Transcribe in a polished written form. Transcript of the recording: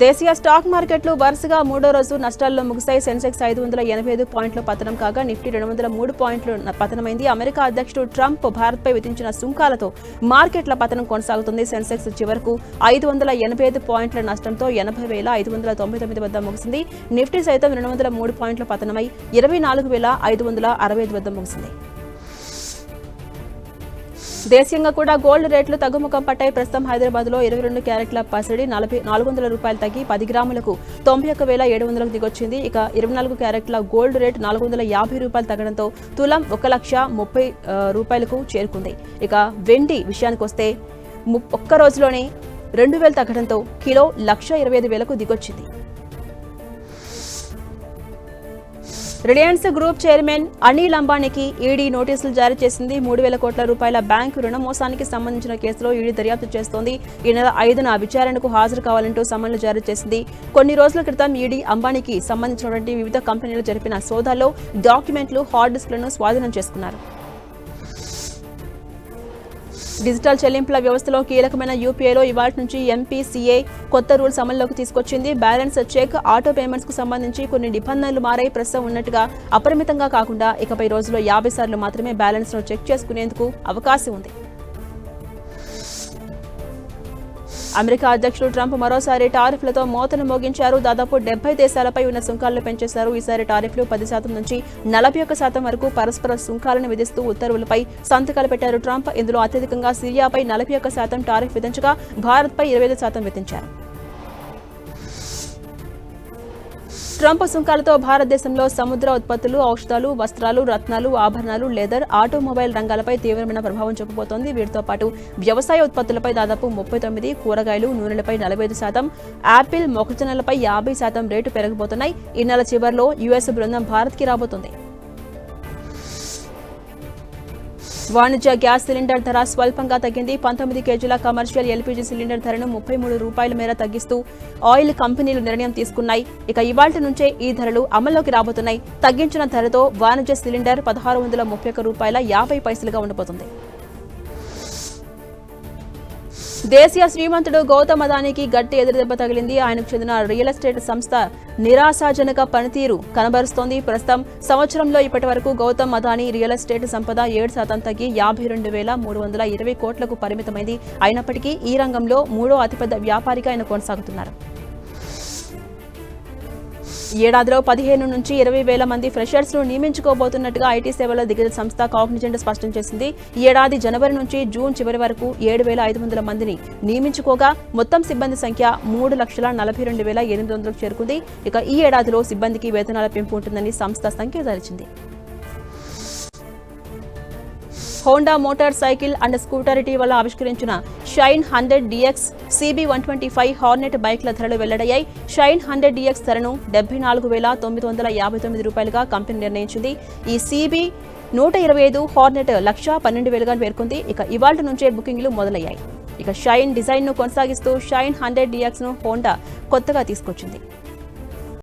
దేశీయ స్టాక్ మార్కెట్లు వరుసగా మూడో రోజు నష్టాల్లో ముగిశాయి. సెన్సెక్స్ 585 పాయింట్ల పతనం కాగా నిఫ్టీ 203 పాయింట్లు పతనమైంది. అమెరికా అధ్యక్షుడు ట్రంప్ భారత్పై విధించిన సుంకాలతో మార్కెట్ల పతనం కొనసాగుతుంది. సెన్సెక్స్ చివరకు 585 పాయింట్ల నష్టంతో 80,599 వద్ద ముగిసింది. నిఫ్టీ సైతం 203 పాయింట్ల పతనమై 24,565 వద్ద ముగిసింది. దేశీయంగా కూడా గోల్డ్ రేట్లు తగ్గుముఖం పట్టాయి. ప్రస్తుతం హైదరాబాద్ లో 22 క్యారెట్ల పసిడి 400 రూపాయలు తగ్గి 10 గ్రాములకు 91,700 దిగొచ్చింది. ఇక 24 క్యారెట్ల గోల్డ్ రేట్ 450 రూపాయలు తగ్గడంతో తులం 1,30,000 రూపాయలకు చేరుకుంది. ఇక వెండి విషయానికి వస్తే ఒక్క రోజులోనే 2,000 తగ్గడంతో కిలో 1,25,000కు దిగొచ్చింది. రిలయన్స్ గ్రూప్ చైర్మన్ అనిల్ అంబానీకి ఈడీ నోటీసులు జారీ చేసింది. 3,000 కోట్ల రూపాయల బ్యాంకు రుణ మోసానికి సంబంధించిన కేసులో ఈడీ దర్యాప్తు చేస్తోంది. ఈ నెల 5న విచారణకు హాజరు కావాలంటూ సమన్లు జారీ చేసింది. కొన్ని రోజుల క్రితం ఈడీ అంబానీకి సంబంధించినటువంటి వివిధ కంపెనీలు జరిపిన సోదాల్లో డాక్యుమెంట్లు, హార్డ్ డిస్క్లను స్వాధీనం చేసుకున్నారు. డిజిటల్ చెల్లింపుల వ్యవస్థలో కీలకమైన యూపీఐలో ఇవాళ నుంచి ఎంపీసీఏ కొత్త రూల్స్ అమల్లోకి తీసుకొచ్చింది. బ్యాలెన్స్ చెక్, ఆటో పేమెంట్స్ కు సంబంధించి కొన్ని నిబంధనలు మారాయి. ప్రస్తుతం ఉన్నట్టుగా అపరిమితంగా కాకుండా ఇకపై రోజులో 50 సార్లు మాత్రమే బ్యాలెన్స్ ను చెక్ చేసుకునేందుకు అవకాశం ఉంది. అమెరికా అధ్యక్షుడు ట్రంప్ మరోసారి టారిఫ్లతో మోతను మోగించారు. దాదాపు 70 దేశాలపై ఉన్న సుంకాలను పెంచేశారు. ఈసారి టారిఫ్లు 10% నుంచి 41% వరకు పరస్పర సుంకాలను విధిస్తూ ఉత్తర్వులపై సంతకాలు పెట్టారు ట్రంప్. ఇందులో అత్యధికంగా సిరియాపై 41% టారిఫ్ విధించగా భారత్పై 25% విధించారు. ట్రంప్ సుంకాలతో భారతదేశంలో సముద్ర ఉత్పత్తులు, ఔషధాలు, వస్త్రాలు, రత్నాలు, ఆభరణాలు, లెదర్, ఆటోమొబైల్ రంగాలపై తీవ్రమైన ప్రభావం చూపబోతోంది. వీటితో పాటు వ్యవసాయ ఉత్పత్తులపై దాదాపు 39%, కూరగాయలు, నూనెలపై 45%, యాపిల్, మొక్కజొన్నలపై 50% రేటు పెరగబోతున్నాయి. ఈ నెల చివరిలో యుఎస్ బృందం భారత్కి రాబోతోంది. వాణిజ్య గ్యాస్ సిలిండర్ ధర స్వల్పంగా తగ్గింది. 19 కేజీల కమర్షియల్ ఎల్పీజీ సిలిండర్ ధరను 33 రూపాయల మేర తగ్గిస్తూ ఆయిల్ కంపెనీలు నిర్ణయం తీసుకున్నాయి. ఇక ఇవాళ్టి నుంచే ఈ ధరలు అమల్లోకి రాబోతున్నాయి. తగ్గించిన ధరతో వాణిజ్య సిలిండర్ 1,631 రూపాయల 50 పైసలుగా ఉండబోతుంది. దేశీయ శ్రీమంతుడు గౌతమ్ అదానీకి గట్టి ఎదురుదెబ్బ తగిలింది. ఆయనకు చెందిన రియల్ ఎస్టేట్ సంస్థ నిరాశాజనక పనితీరు కనబరుస్తోంది. ప్రస్తుతం సంవత్సరంలో ఇప్పటి వరకు గౌతమ్ అదానీ రియల్ ఎస్టేట్ సంపద 7% తగ్గి 52,320 కోట్లకు పరిమితమైంది. అయినప్పటికీ ఈ రంగంలో మూడో అతిపెద్ద వ్యాపారిగా ఆయన కొనసాగుతున్నారు. ఏడాదిలో 15 నుంచి 20,000 మంది ఫ్రెషర్స్ ను నియమించుకోబోతున్నట్టుగా ఐటీ సేవల దిగ్గజ సంస్థ కాగ్నిజెంట్ స్పష్టం చేసింది. ఈ ఏడాది జనవరి నుంచి జూన్ చివరి వరకు 7,500 మందిని నియమించుకోగా మొత్తం సిబ్బంది సంఖ్య 3,42,800కు చేరుకుంది. ఇక ఈ ఏడాదిలో సిబ్బందికి వేతనాల పెంపు ఉంటుందని సంస్థ సంకేతాలిచ్చింది. Honda motorcycle and scooter ఇటీవల ఆవిష్కరించిన షైన్ 100DX, CB125 హార్నెట్ బైక్ల ధరలు వెల్లడయ్యాయి. షైన్ 100DX ధరను 74,959 రూపాయలుగా కంపెనీ నిర్ణయించింది. ఈ CB125 హార్నెట్ 1,12,000గా పేర్కొంది. ఇక ఇవాళ్టి నుంచే బుకింగ్లు మొదలయ్యాయి. ఇక షైన్ డిజైన్ ను కొనసాగిస్తూ షైన్ 100DX ను హోండా కొత్తగా తీసుకొచ్చింది.